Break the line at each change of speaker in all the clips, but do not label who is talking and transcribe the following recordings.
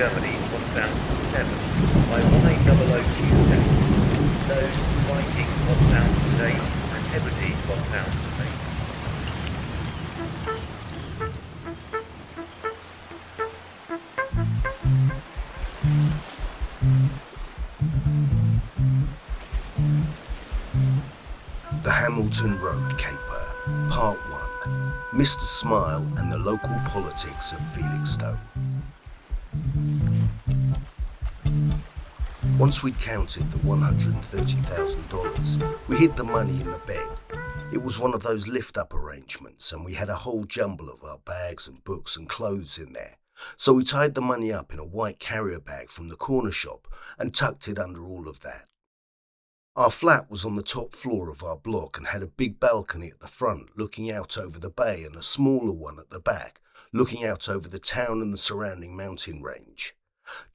Germany 1007 by 1800 Those Viking £1 per day and Hebrides £1 per day.
The Hamilton Road Caper, Part 1, Mr. Smile and the Local Politics of Felixstowe. Once we'd counted the $130,000, we hid the money in the bed. It was one of those lift-up arrangements, and we had a whole jumble of our bags and books and clothes in there. So we tied the money up in a white carrier bag from the corner shop and tucked it under all of that. Our flat was on the top floor of our block and had a big balcony at the front looking out over the bay and a smaller one at the back looking out over the town and the surrounding mountain range.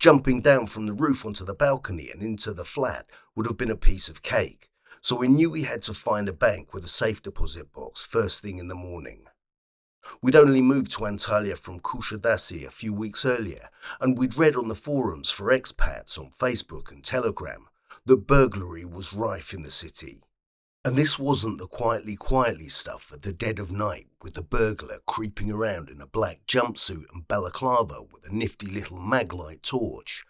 Jumping down from the roof onto the balcony and into the flat would have been a piece of cake, so we knew we had to find a bank with a safe deposit box first thing in the morning. We'd only moved to Antalya from Kushadasi a few weeks earlier, and we'd read on the forums for expats on Facebook and Telegram that burglary was rife in the city. And this wasn't the quietly stuff at the dead of night with the burglar creeping around in a black jumpsuit and balaclava with a nifty little maglite torch.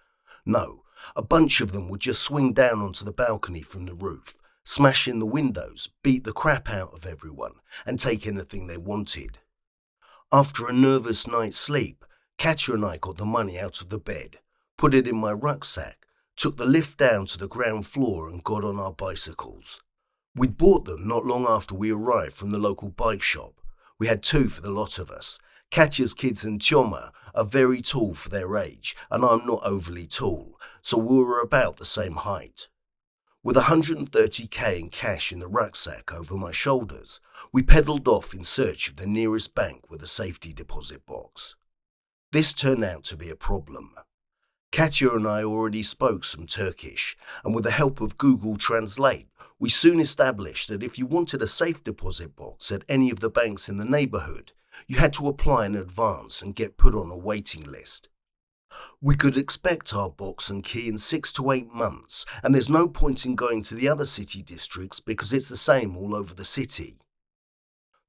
No, a bunch of them would just swing down onto the balcony from the roof, smash in the windows, beat the crap out of everyone, and take anything they wanted. After a nervous night's sleep, Katya and I got the money out of the bed, put it in my rucksack, took the lift down to the ground floor and got on our bicycles. We'd bought them not long after we arrived from the local bike shop. We had two for the lot of us. Katya's kids and Tjoma are very tall for their age, and I'm not overly tall, so we were about the same height. With $130k in cash in the rucksack over my shoulders, we pedalled off in search of the nearest bank with a safety deposit box. This turned out to be a problem. Katya and I already spoke some Turkish, and with the help of Google Translate, we soon established that if you wanted a safe deposit box at any of the banks in the neighbourhood, you had to apply in advance and get put on a waiting list. We could expect our box and key in 6 to 8 months, and there's no point in going to the other city districts because it's the same all over the city.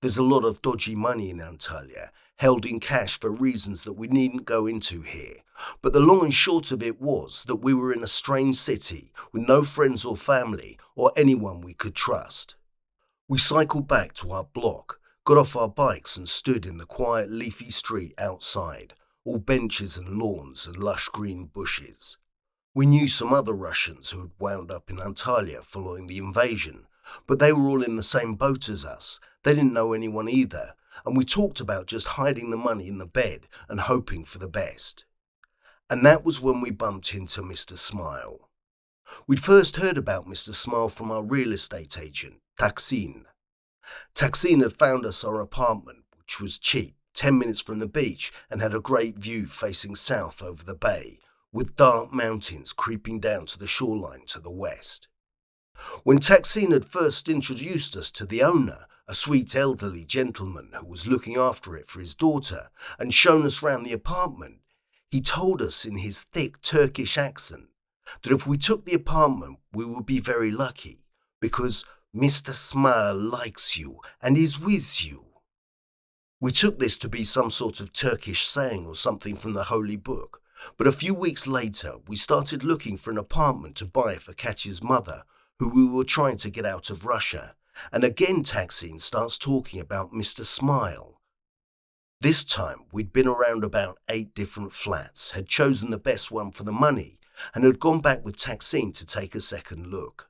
There's a lot of dodgy money in Antalya, held in cash for reasons that we needn't go into here, but the long and short of it was that we were in a strange city with no friends or family or anyone we could trust. We cycled back to our block, got off our bikes and stood in the quiet leafy street outside, all benches and lawns and lush green bushes. We knew some other Russians who had wound up in Antalya following the invasion, but they were all in the same boat as us. They didn't know anyone either, and we talked about just hiding the money in the bed and hoping for the best. And that was when we bumped into Mr. Smile. We'd first heard about Mr. Smile from our real estate agent, Taksin. Taksin had found us our apartment, which was cheap, 10 minutes from the beach, and had a great view facing south over the bay, with dark mountains creeping down to the shoreline to the west. When Taksin had first introduced us to the owner, a sweet elderly gentleman who was looking after it for his daughter, and shown us round the apartment, he told us in his thick Turkish accent that if we took the apartment we would be very lucky, because Mr. Smile likes you and is with you. We took this to be some sort of Turkish saying or something from the Holy Book, but a few weeks later we started looking for an apartment to buy for Katya's mother, who we were trying to get out of Russia, and again Taksin starts talking about Mr. Smile. This time we'd been around about 8 different flats, had chosen the best one for the money, and had gone back with Taksin to take a second look.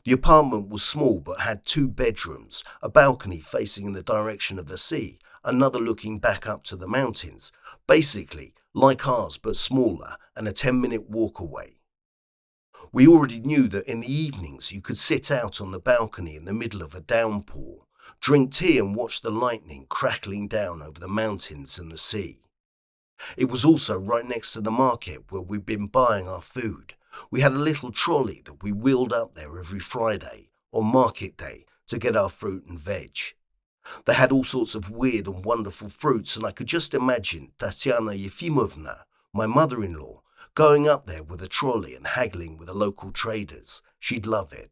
The apartment was small but had 2 bedrooms, a balcony facing in the direction of the sea, another looking back up to the mountains, basically like ours but smaller and a 10-minute walk away. We already knew that in the evenings you could sit out on the balcony in the middle of a downpour, drink tea and watch the lightning crackling down over the mountains and the sea. It was also right next to the market where we'd been buying our food. We had a little trolley that we wheeled up there every Friday, or market day, to get our fruit and veg. They had all sorts of weird and wonderful fruits, and I could just imagine Tatyana Yefimovna my mother-in-law, going up there with a trolley and haggling with the local traders. She'd love it.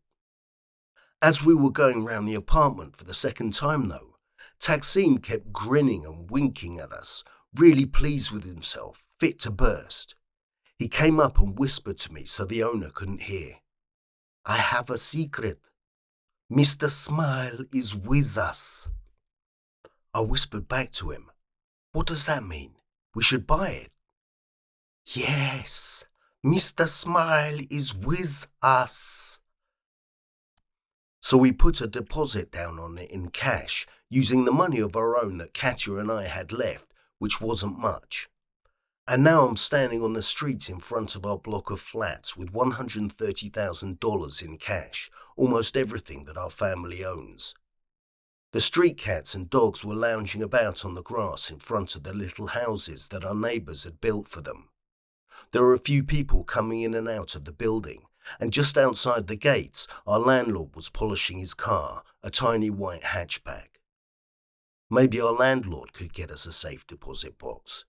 As we were going round the apartment for the second time though, Taksim kept grinning and winking at us, really pleased with himself, fit to burst. He came up and whispered to me so the owner couldn't hear. "I have a secret. Mr. Smile is with us." I whispered back to him, "What does that mean? We should buy it." "Yes, Mr. Smile is with us." So we put a deposit down on it in cash, using the money of our own that Katya and I had left, which wasn't much. And now I'm standing on the street in front of our block of flats with $130,000 in cash, almost everything that our family owns. The street cats and dogs were lounging about on the grass in front of the little houses that our neighbours had built for them. There were a few people coming in and out of the building, and just outside the gates, our landlord was polishing his car, a tiny white hatchback. Maybe our landlord could get us a safe deposit box.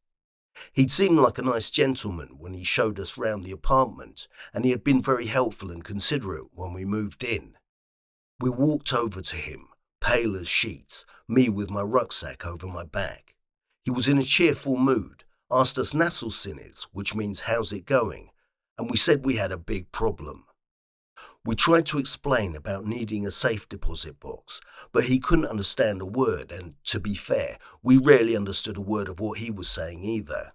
He'd seemed like a nice gentleman when he showed us round the apartment, and he had been very helpful and considerate when we moved in. We walked over to him, pale as sheets, me with my rucksack over my back. He was in a cheerful mood, asked us nasselsinnes, which means how's it going, and we said we had a big problem. We tried to explain about needing a safe deposit box, but he couldn't understand a word, and to be fair, we rarely understood a word of what he was saying either.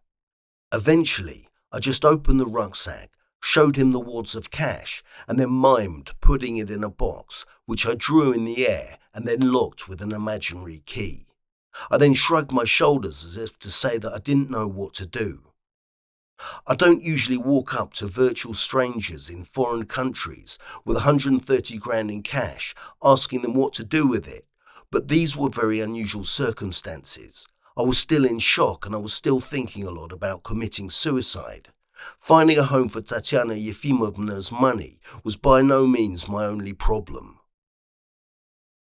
Eventually, I just opened the rucksack, showed him the wads of cash, and then mimed putting it in a box, which I drew in the air and then locked with an imaginary key. I then shrugged my shoulders as if to say that I didn't know what to do. I don't usually walk up to virtual strangers in foreign countries with 130 grand in cash, asking them what to do with it, but these were very unusual circumstances. I was still in shock and I was still thinking a lot about committing suicide. Finding a home for Tatyana Yefimovna's money was by no means my only problem.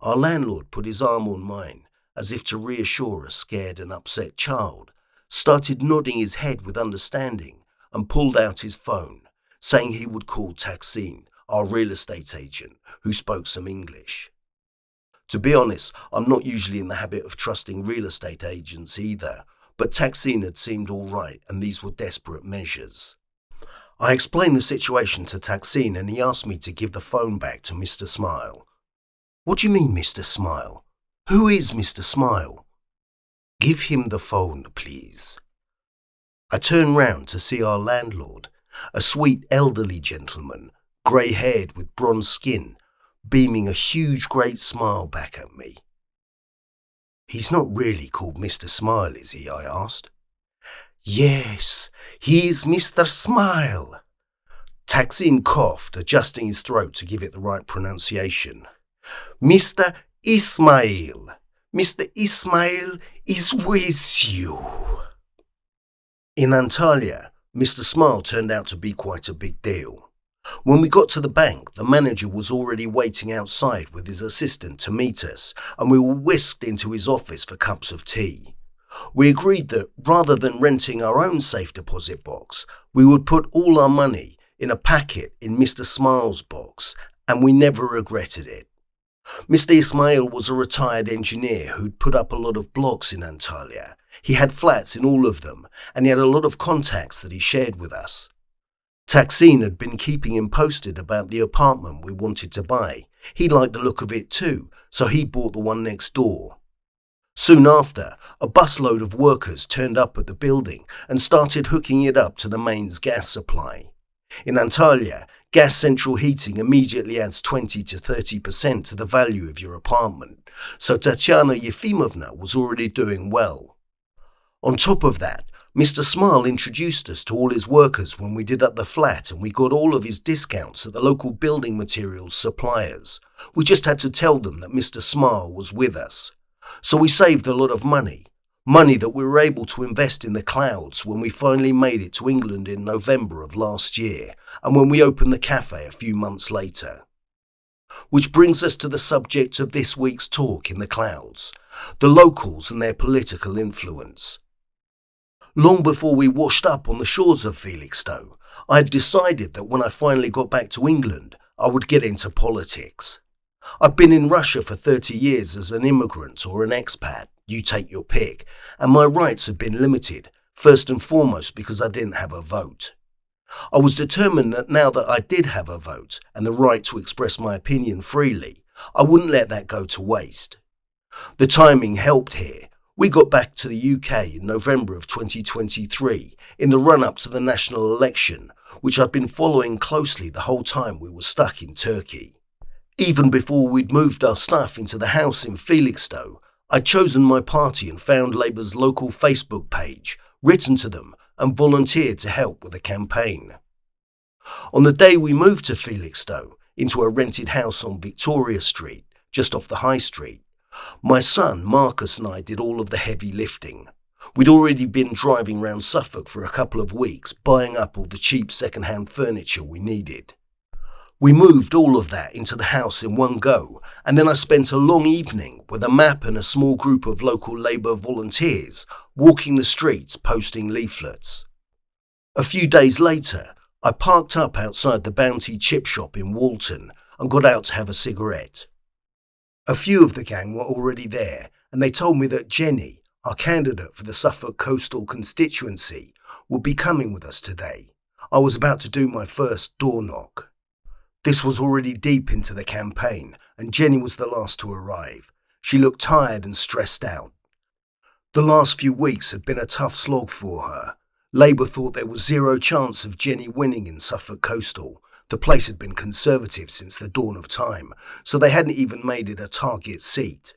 Our landlord put his arm on mine, as if to reassure a scared and upset child, started nodding his head with understanding, and pulled out his phone, saying he would call Taksim, our real estate agent, who spoke some English. To be honest, I'm not usually in the habit of trusting real estate agents either, but Taksim had seemed all right, and these were desperate measures. I explained the situation to Taksim, and he asked me to give the phone back to Mr. Smile. "What do you mean, Mr. Smile? Who is Mr. Smile?" "Give him the phone, please." I turned round to see our landlord, a sweet elderly gentleman, grey-haired with bronze skin, beaming a huge great smile back at me. "He's not really called Mr. Smile, is he?" I asked. "Yes, he is Mr. Smile." Taksim coughed, adjusting his throat to give it the right pronunciation. "Mr. Ismail. Mr. Ismail is with you." In Antalya, Mr. Smile turned out to be quite a big deal. When we got to the bank, the manager was already waiting outside with his assistant to meet us, and we were whisked into his office for cups of tea. We agreed that, rather than renting our own safe deposit box, we would put all our money in a packet in Mr. Smile's box, and we never regretted it. Mr. Ismail was a retired engineer who'd put up a lot of blocks in Antalya. He had flats in all of them, and he had a lot of contacts that he shared with us. Taksim had been keeping him posted about the apartment we wanted to buy. He liked the look of it too, so he bought the one next door. Soon after, a busload of workers turned up at the building and started hooking it up to the mains gas supply. In Antalya, gas central heating immediately adds 20 to 30% to the value of your apartment, so Tatyana Yefimovna was already doing well. On top of that, Mr. Smile introduced us to all his workers when we did up the flat, and we got all of his discounts at the local building materials suppliers. We just had to tell them that Mr. Smile was with us. So we saved a lot of money that we were able to invest in the clouds when we finally made it to England in November of last year, and when we opened the cafe a few months later. Which brings us to the subject of this week's talk in the clouds, the locals and their political influence. Long before we washed up on the shores of Felixstowe, I had decided that when I finally got back to England, I would get into politics. I'd been in Russia for 30 years as an immigrant or an expat, you take your pick, and my rights had been limited, first and foremost because I didn't have a vote. I was determined that now that I did have a vote and the right to express my opinion freely, I wouldn't let that go to waste. The timing helped here. We got back to the UK in November of 2023, in the run-up to the national election, which I'd been following closely the whole time we were stuck in Turkey. Even before we'd moved our stuff into the house in Felixstowe, I'd chosen my party and found Labour's local Facebook page, written to them, and volunteered to help with the campaign. On the day we moved to Felixstowe, into a rented house on Victoria Street, just off the High Street, my son Marcus and I did all of the heavy lifting. We'd already been driving round Suffolk for a couple of weeks, buying up all the cheap second-hand furniture we needed. We moved all of that into the house in one go, and then I spent a long evening with a map and a small group of local Labour volunteers walking the streets posting leaflets. A few days later, I parked up outside the Bounty chip shop in Walton and got out to have a cigarette. A few of the gang were already there, and they told me that Jenny, our candidate for the Suffolk Coastal constituency, would be coming with us today. I was about to do my first door knock. This was already deep into the campaign, and Jenny was the last to arrive. She looked tired and stressed out. The last few weeks had been a tough slog for her. Labour thought there was zero chance of Jenny winning in Suffolk Coastal. The place had been Conservative since the dawn of time, so they hadn't even made it a target seat.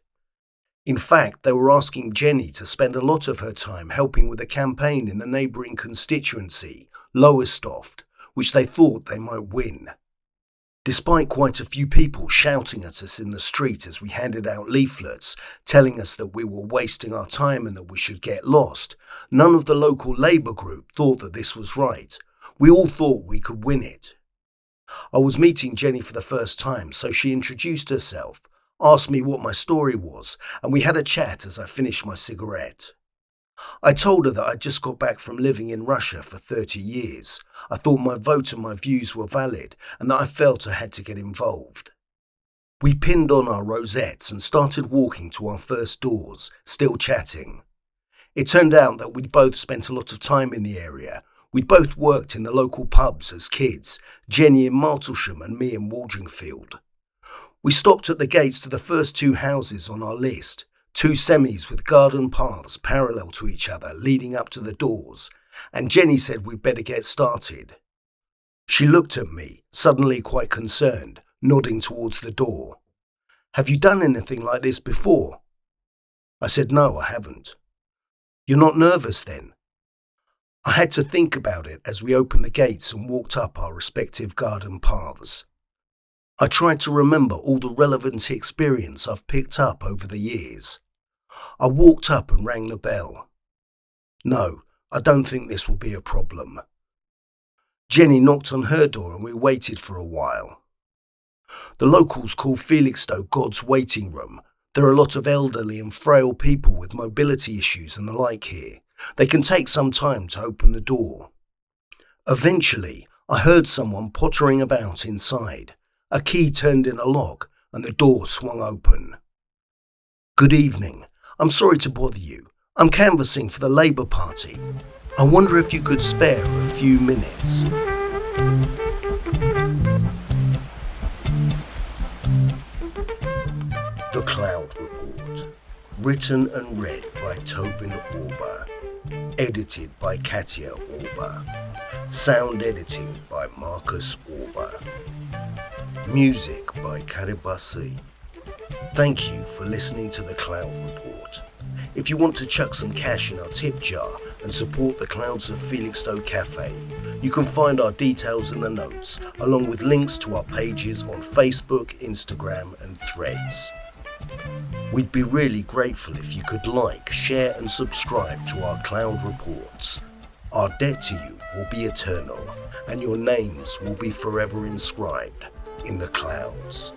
In fact, they were asking Jenny to spend a lot of her time helping with a campaign in the neighbouring constituency, Lowestoft, which they thought they might win. Despite quite a few people shouting at us in the street as we handed out leaflets, telling us that we were wasting our time and that we should get lost, none of the local Labour group thought that this was right. We all thought we could win it. I was meeting Jenny for the first time, so she introduced herself, asked me what my story was, and we had a chat as I finished my cigarette. I told her that I'd just got back from living in Russia for 30 years. I thought my vote and my views were valid, and that I felt I had to get involved. We pinned on our rosettes and started walking to our first doors, still chatting. It turned out that we'd both spent a lot of time in the area. We'd both worked in the local pubs as kids, Jenny in Martlesham and me in Waldringfield. We stopped at the gates to the first two houses on our list, two semis with garden paths parallel to each other leading up to the doors, and Jenny said we'd better get started. She looked at me, suddenly quite concerned, nodding towards the door. "Have you done anything like this before?" I said, "No, I haven't." "You're not nervous then?" I had to think about it as we opened the gates and walked up our respective garden paths. I tried to remember all the relevant experience I've picked up over the years. I walked up and rang the bell. "No, I don't think this will be a problem." Jenny knocked on her door and we waited for a while. The locals call Felixstowe God's waiting room. There are a lot of elderly and frail people with mobility issues and the like here. They can take some time to open the door. Eventually, I heard someone pottering about inside. A key turned in a lock and the door swung open. "Good evening. I'm sorry to bother you. I'm canvassing for the Labour Party. I wonder if you could spare a few minutes." The Cloud Report. Written and read by Tobin Auber. Edited by Katia Auber. Sound editing by Marcus Auber. Music by Karibasi. Thank you for listening to The Cloud Report. If you want to chuck some cash in our tip jar and support the Clouds of Felixstowe Cafe, you can find our details in the notes, along with links to our pages on Facebook, Instagram and Threads. We'd be really grateful if you could like, share and subscribe to our Cloud Reports. Our debt to you will be eternal, and your names will be forever inscribed in the clouds.